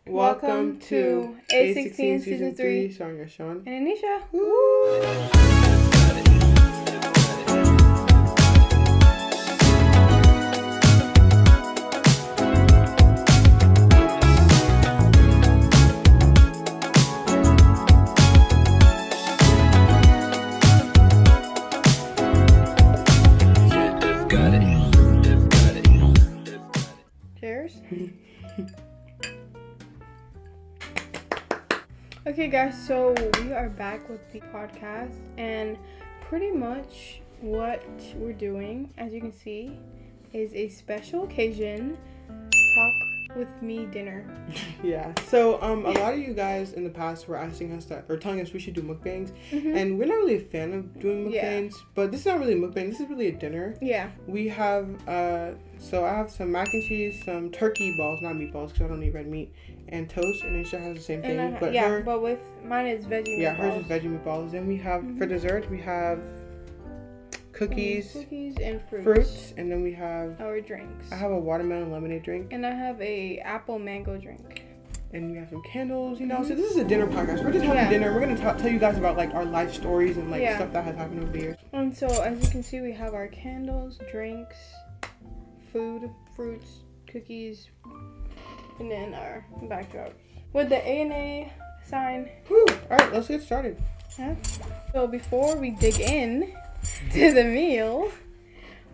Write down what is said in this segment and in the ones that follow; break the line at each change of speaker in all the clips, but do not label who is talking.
Welcome to A16 Season 3,
starring Ashaun
and Anisha. Cheers. Okay guys, so we are back with the podcast, and pretty much what we're doing, as you can see, is a special occasion talk with me dinner.
Yeah, so a lot of you guys in the past were asking us that, or telling us we should do mukbangs, and we're not really a fan of doing mukbangs, but this is not really a mukbang, this is really a dinner.
Yeah.
We have, so I have some mac and cheese, some turkey balls, not meatballs, because I don't eat red meat, and toast, and Anisha has the same thing,
but with mine is veggie meatballs.
Yeah, hers is veggie meatballs. Then we have, for dessert, we have cookies
and
fruits, and then we have
our drinks.
I have a watermelon lemonade drink,
and I have a apple mango drink,
and we have some candles, you know. So this is a dinner podcast. We're just having dinner. We're gonna tell you guys about like our life stories and like stuff that has happened over the years.
And so as you can see, we have our candles, drinks, food, fruits, cookies, and then our backdrop with the A&A sign.
Woo! All right, let's get started.
Yeah. So before we dig in to the meal,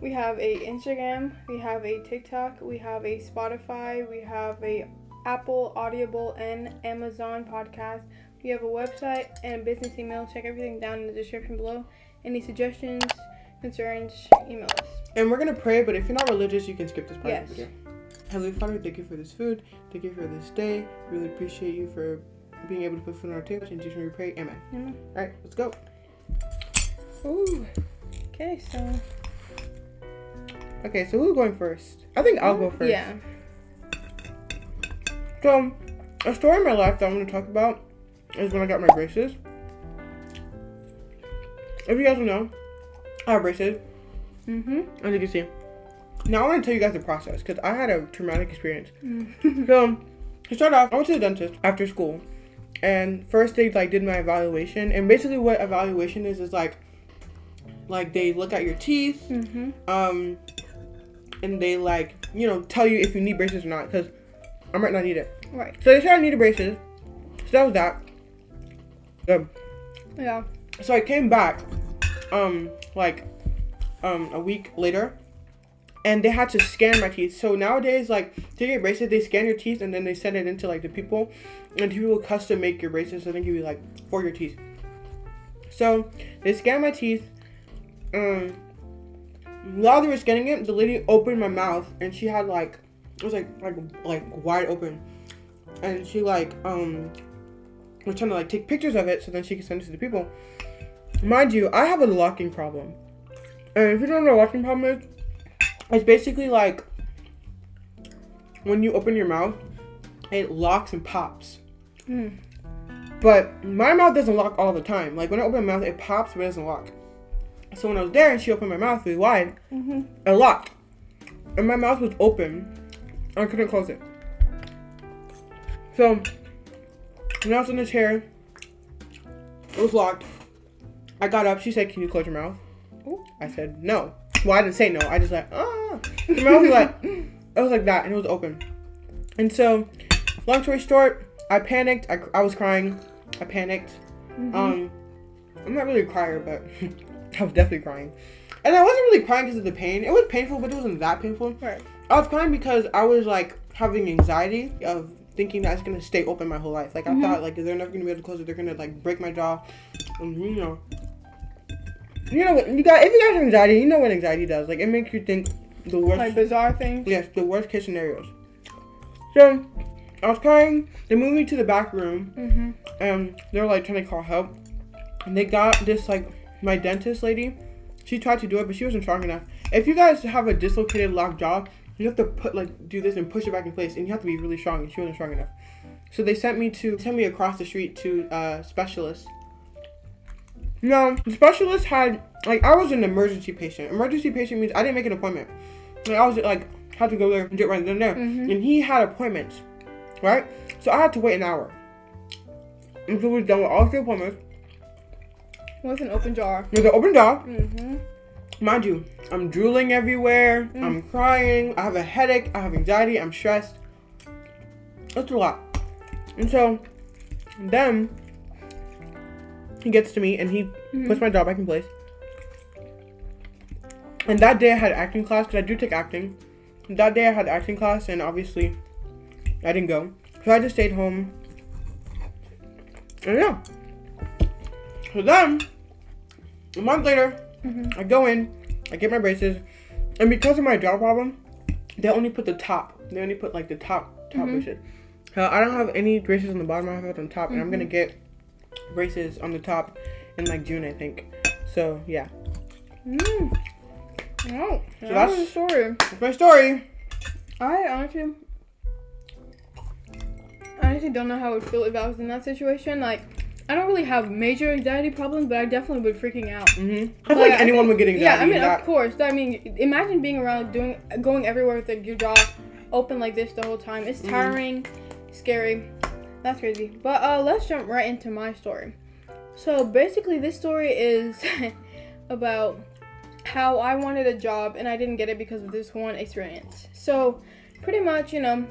we have a Instagram, we have a TikTok, we have a Spotify, we have a Apple, Audible, and Amazon podcast. We have a website and a business email. Check everything down in the description below. Any suggestions, concerns, email us.
And we're gonna pray, but if you're not religious, you can skip this part
Yes.
of the video. Heavenly Father, thank you for this food. Thank you for this day. Really appreciate you for being able to put food on our table. In Jesus' name we pray. Amen.
Amen.
All right, let's go.
Ooh. Okay, so.
Okay, so who's going first? I think I'll go first.
Yeah.
So, a story in my life that I'm going to talk about is when I got my braces. If you guys don't know, I have braces. As you can see. Now I want to tell you guys the process because I had a traumatic experience. So, to start off, I went to the dentist after school. And first they like did my evaluation. And basically what evaluation is like they look at your teeth. And they like, you know, tell you if you need braces or not, because I might not need it.
Right.
So they said I needed braces. So that was that. Good.
Yeah.
So I came back, a week later, and they had to scan my teeth. So nowadays, like, to get braces, they scan your teeth and then they send it into like the people, and people will custom make your braces. So they give you like for your teeth. So they scanned my teeth. While they were scanning it, the lady opened my mouth and she had like, it was like wide open, and she like was trying to like take pictures of it so then she could send it to the people. Mind you, I have a locking problem, and if you don't know what a locking problem is, it's basically like when you open your mouth, it locks and pops. But my mouth doesn't lock all the time. Like when I open my mouth, it pops but it doesn't lock. So when I was there and she opened my mouth really wide, it locked. And my mouth was open. I couldn't close it. So when I was in the chair, it was locked. I got up. She said, "Can you close your mouth?"
Ooh.
I said, "No." Well, I didn't say no. I just like, ah. The mouth was like, it was like that, and it was open. And so, long story short, I panicked. I was crying. I panicked. I'm not really a crier, but I was definitely crying. And I wasn't really crying because of the pain. It was painful, but it wasn't that painful.
Right.
I was crying because I was like having anxiety of thinking that it's gonna stay open my whole life. Like I thought, like they're never gonna be able to close it. They're gonna like break my jaw. You know what you guys? If you guys have anxiety, you know what anxiety does. Like it makes you think the worst,
like bizarre things.
Yes, the worst case scenarios. So I was crying. They moved me to the back room, and they were like trying to call help. And they got this like my dentist lady. She tried to do it, but she wasn't strong enough. If you guys have a dislocated locked jaw, you have to do this and push it back in place, and you have to be really strong. And she wasn't strong enough. So they sent me across the street to a specialist. No, the specialist had, like, I was an emergency patient. Emergency patient means I didn't make an appointment. Like, I was, like, had to go there and get right then and there. And he had appointments. right? So I had to wait an hour until we was done with all 3 appointments.
With an open jar.
With an open jar.
Mm-hmm.
Mind you, I'm drooling everywhere. I'm crying. I have a headache. I have anxiety. I'm stressed. It's a lot. And so then he gets to me and he puts my jaw back in place. And that day I had acting class because I do take acting. That day I had acting class and obviously I didn't go. So I just stayed home. And yeah. So then, a month later, I go in, I get my braces. And because of my jaw problem, they only put the top. They only put like the top braces. I don't have any braces on the bottom. I have it on top. And I'm going to get braces on the top in like June, I think. So, yeah.
Oh,
so
that's the story.
That's my story.
I honestly don't know how I would feel if I was in that situation. Like, I don't really have major anxiety problems, but I definitely would freaking out.
I feel like anyone would get anxiety.
Yeah, I mean, of course. I mean, imagine being around, going everywhere with like, your jaw open like this the whole time. It's tiring, scary. That's crazy. But let's jump right into my story. So basically, this story is about how I wanted a job and I didn't get it because of this one experience. So pretty much, you know,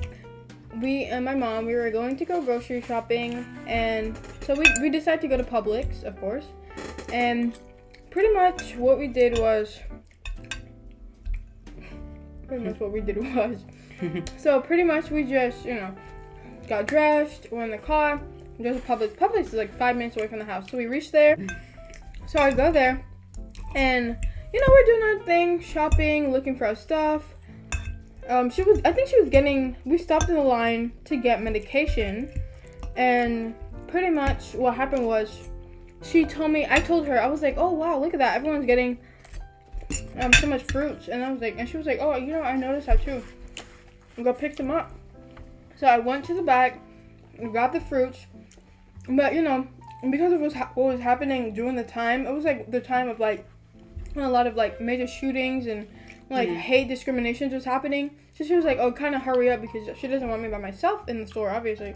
we and my mom, we were going to go grocery shopping, and so we decided to go to Publix, of course. And pretty much what we did was so pretty much we just, you know, got dressed, we're in the car, there's a Publix. Publix is like 5 minutes away from the house. So we reached there. So I go there and, you know, we're doing our thing, shopping, looking for our stuff. I think she was getting, we stopped in the line to get medication, and pretty much what happened was I told her, I was like, oh wow, look at that, everyone's getting so much fruits, and she was like, oh, you know, I noticed that too. I'm gonna pick them up. So I went to the back and got the fruits, but you know, because of what was happening during the time, it was like the time of like when a lot of like major shootings and like hate discriminations was happening. So she was like, oh, kind of hurry up because she doesn't want me by myself in the store, obviously.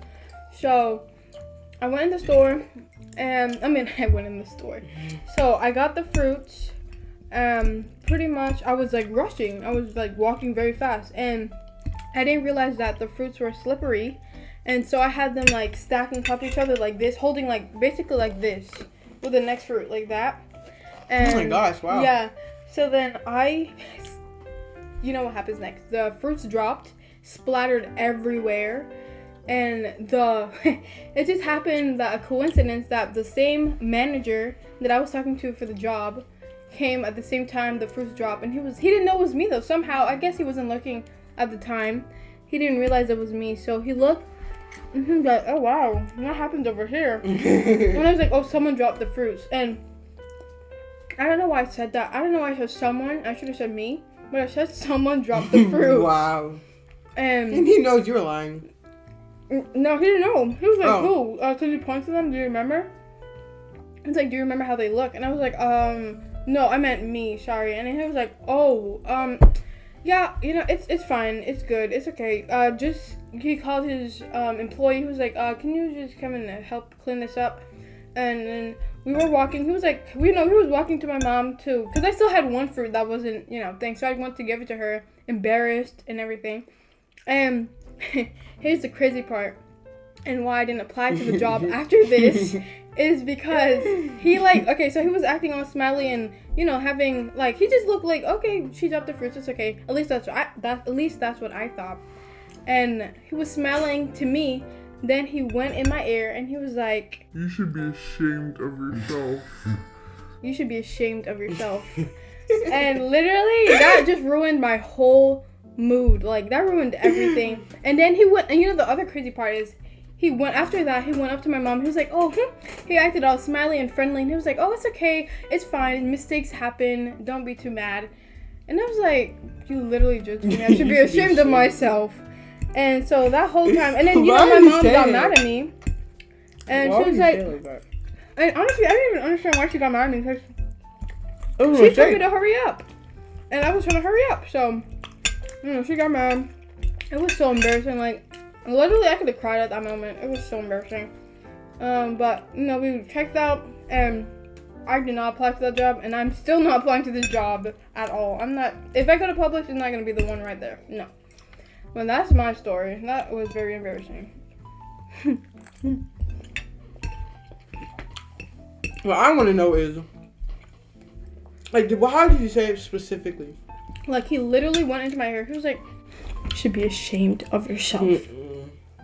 So I went in the store, and so I got the fruits. Pretty much I was like rushing. I was like walking very fast, and I didn't realize that the fruits were slippery, and so I had them like stacked on top of each other like this, holding like basically like this with the next fruit like that. And,
oh my gosh, wow.
Yeah. So then you know what happens next. The fruits dropped, splattered everywhere, and it just happened that a coincidence that the same manager that I was talking to for the job came at the same time the fruits dropped, and he didn't know it was me though. Somehow, I guess he wasn't looking at the time. He didn't realize it was me, so he looked and he was like, oh wow, what happened over here? And I was like, oh, someone dropped the fruits. And I don't know why I said that. I don't know why I said someone. I should have said me. But I said someone dropped the fruit.
Wow. And he knows you're lying.
No, he didn't know. He was like, who? So he pointed to them. Do you remember? He's like, do you remember how they look? And I was like, no, I meant me. Sorry. And he was like, oh, yeah, you know, it's fine. It's good. It's okay. He called his employee. He was like, can you just come and help clean this up? And then we were walking. He was like, he was walking to my mom too, because I still had one fruit that wasn't, you know, thing. So I went to give it to her, embarrassed and everything. And here's the crazy part, and why I didn't apply to the job after this is because he so he was acting all smiley and, you know, having like, he just looked like, okay, she dropped the fruits, it's okay. At least that's what I thought. And he was smiling to me. Then he went in my ear and he was like, you should be ashamed of yourself. You should be ashamed of yourself. And literally, that just ruined my whole mood. Like, that ruined everything. And then he went, and you know, the other crazy part is, after that, he went up to my mom. He was like, oh, he acted all smiley and friendly. And he was like, oh, it's okay. It's fine. Mistakes happen. Don't be too mad. And I was like, you literally judged me. I should be ashamed of myself. And so that whole time, and then, you know, my mom got mad at me. And she was like, and honestly, I didn't even understand why she got mad at me, because she told me to hurry up. And I was trying to hurry up. So, you know, she got mad. It was so embarrassing. Like, Literally, I could have cried at that moment. It was so embarrassing. But, you know, we checked out, and I did not apply for that job, and I'm still not applying to this job at all. I'm not, if I go to Publix, it's not going to be the one right there. No. Well, that's my story. That was very embarrassing.
What I want to know is, like, how did you say it specifically?
Like, he literally went into my hair. He was like, you should be ashamed of yourself.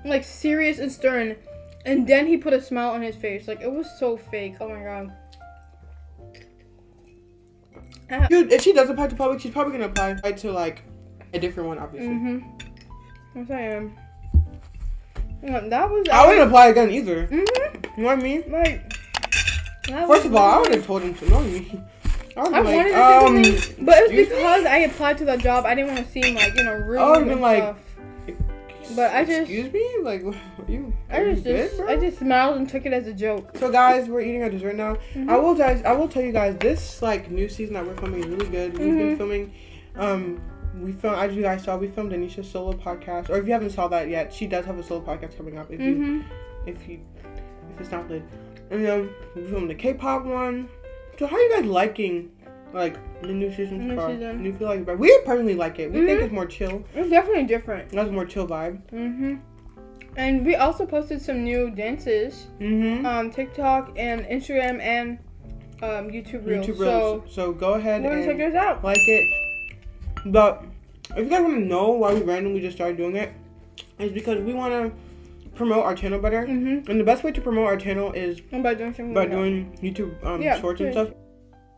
Like, serious and stern. And then he put a smile on his face. Like, it was so fake. Oh, my God.
Dude, if she does apply to Publix, she's probably going to apply to, like, a different one, obviously.
Yes, I am. That was...
I wouldn't apply again, either. You know what I mean?
Like...
First of all, I would have told him to know me. I
wanted to say but it was because I applied to that job. I didn't want to seem like, you know, rude and stuff. But I just...
Excuse me? Like,
I just smiled and took it as a joke.
So, guys, we're eating our dessert now. I will tell you guys, this, like, new season that we're filming is really good. We've been filming, as you guys saw, we filmed Anisha's solo podcast. Or if you haven't saw that yet, she does have a solo podcast coming up if it's not lit. And we filmed the K-pop one. So how are you guys liking, like, the new season so far? Do you feel like it? We personally like it. We think it's more chill.
It's definitely different.
That's a more chill vibe.
And we also posted some new dances on TikTok and Instagram and YouTube Reels. So
go ahead and
check those out.
Like it. But if you guys want to know why we randomly just started doing it, it's because we want to promote our channel better. And the best way to promote our channel is by doing YouTube shorts and stuff.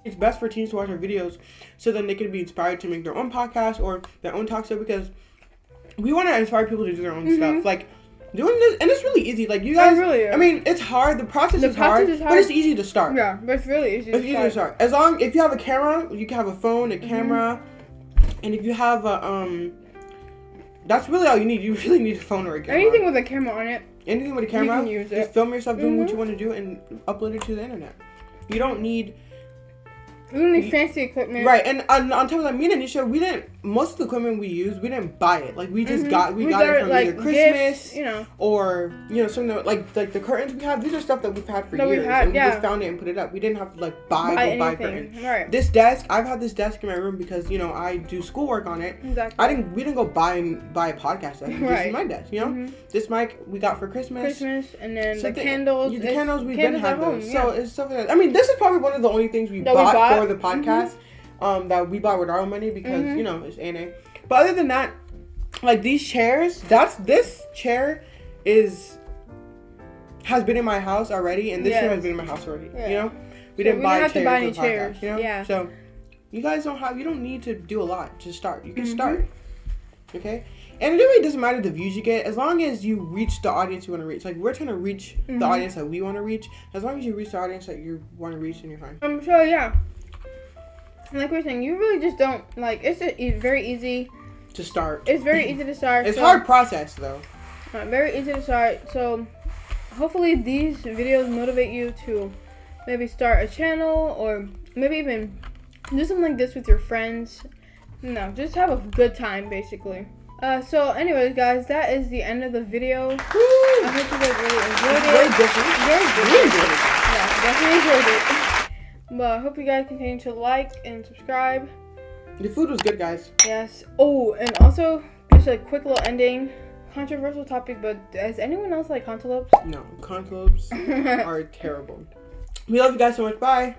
It's best for teens to watch our videos so then they can be inspired to make their own podcast or their own talk show, because we want to inspire people to do their own stuff. Like, doing this, and it's really easy. Like, you guys, I mean, it's hard. The process is hard, but it's easy to start.
Yeah, but it's really easy to start.
As long, if you have a camera, you can have a phone, a camera, and if you have a, that's really all you need. You really need a phone or a camera.
Anything with a camera on it.
Anything with a camera,
you can use it.
Just film yourself doing what you want to do and upload it to the internet. You don't need...
We don't need fancy equipment.
Right, and on top of that, me and Anisha, most of the equipment we use, we didn't buy it. Like, we just got it from like, either Christmas,
gifts,
or, something that, like the curtains we have, these are stuff that we've had for years. We just found it and put it up. We didn't have to, like, buy curtains.
Right.
This desk, I've had this desk in my room because, I do schoolwork on it.
Exactly.
We didn't go buy a podcast desk. This is my desk, This mic we got for Christmas.
And then the candles.
The candles, we've been had those. So, it's stuff like that. I mean, this is probably one of the only things we bought for the podcast, that we bought with our own money because it's A&A. But other than that, like, these chairs, this chair has been in my house already, and this chair has been in my house already. We didn't buy chairs for the podcast. So you guys don't need to do a lot to start. You can start, okay? And it really doesn't matter the views you get, as long as you reach the audience you want to reach. Like, we're trying to reach the audience that we want to reach. As long as you reach the audience that you want to reach, then you're fine.
So yeah. Like we're saying, you really just don't, like, it's very easy
to start.
It's very easy to start.
It's hard process, though.
Very easy to start. So hopefully these videos motivate you to maybe start a channel, or maybe even do something like this with your friends. Just have a good time, basically. So anyways, guys, that is the end of the video. Woo! I hope you guys really enjoyed it.
Very different.
Yeah, definitely enjoyed it. But I hope you guys continue to like and subscribe.
The food was good, guys.
Yes. Oh, and also, just a quick little ending. Controversial topic, but does anyone else like cantaloupes?
No, cantaloupes are terrible. We love you guys so much. Bye.